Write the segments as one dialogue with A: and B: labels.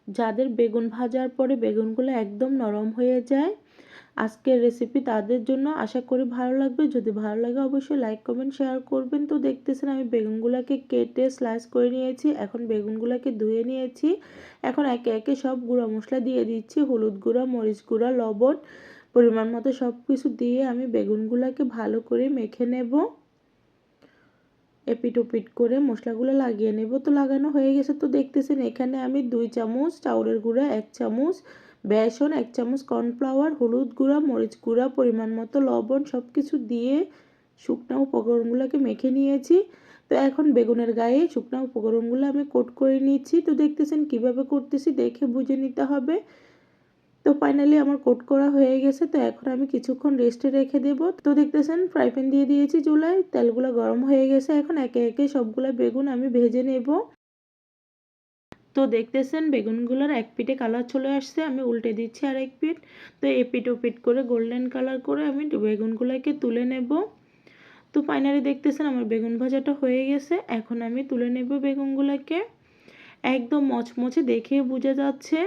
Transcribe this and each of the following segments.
A: যাদের বেগুন ভাজার পরে বেগুনগুলো একদম নরম হয়ে যায়, আজকের রেসিপি তাদের জন্য। আশা করি ভালো লাগবে। যদি ভালো লাগে অবশ্যই লাইক কমেন্ট শেয়ার করবেন। তো দেখতেছেন আমি বেগুনগুলোকে কেটে স্লাইস করে নিয়েছি। এখন বেগুনগুলোকে ধুয়ে নিয়েছি। এখন একে একে সব গুঁড়া মশলা দিয়ে দিচ্ছি। হলুদ গুঁড়া, মরিচ গুঁড়া, লবণ পরিমাণ মতো সব কিছু দিয়ে আমি বেগুনগুলোকে ভালো করে মেখে নেব। এপিট ওপিট করে মশলাগুলো লাগিয়ে নেব। তো লাগানো হয়ে গেছে। তো দেখতেছেন এখানে আমি 2 চামচ চাউলের গুঁড়া, 1 চামচ বেসন, 1 চামচ কর্নফ্লাওয়ার, হলুদ গুঁড়া, মরিচ গুঁড়া, পরিমাণ মতো লবণ সব কিছু দিয়ে শুকনো উপকরণগুলোকে মেখে নিয়েছি। তো এখন বেগুনের গায়ে শুকনো উপকরণগুলো আমি কোট করে নিচ্ছি। তো দেখতেছেন কিভাবে করতেছি, দেখে বুঝে নিতে হবে। তো ফাইনালি আমার কোট করা হয়ে গেছে। তো এখন আমি কিছুক্ষণ রেস্টে রেখে দেব। তো দেখতেছেন ফ্রাই প্যান দিয়ে দিয়েছি চুলায়, তেলগুলো গরম হয়ে গেছে। এখন একে একে সবগুলা বেগুন আমি ভেজে নেব। তো দেখতেছেন বেগুনগুলোর এক পিঠে কালার চলে আসছে, আমি উল্টে দিচ্ছি আর এক পিঠ। তো এপিট ওপিট করে গোল্ডেন কালার করে আমি বেগুনগুলোকে তুলে নেব। তো ফাইনালি দেখতেছেন আমার বেগুন ভাজাটা হয়ে গেছে। এখন আমি তুলে নেব বেগুনগুলোকে। একদম মচমচে, দেখে বোঝা যাচ্ছে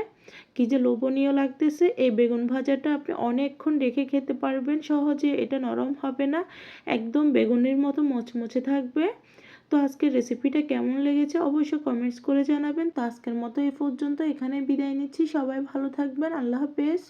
A: কি যে লোভনীয় লাগতেছে। এই বেগুন ভাজাটা আপনি অনেকক্ষণ রেখে খেতে পারবেন সহজে, এটা নরম হবে না, একদম বেগুনের মতো মচমচে থাকবে। তো আজকের রেসিপিটা কেমন লেগেছে অবশ্যই কমেন্টস করে জানাবেন। তো আজকের মতো এই পর্যন্ত, এখানে বিদায় নিচ্ছি। সবাই ভালো থাকবেন। আল্লাহ হাফেজ।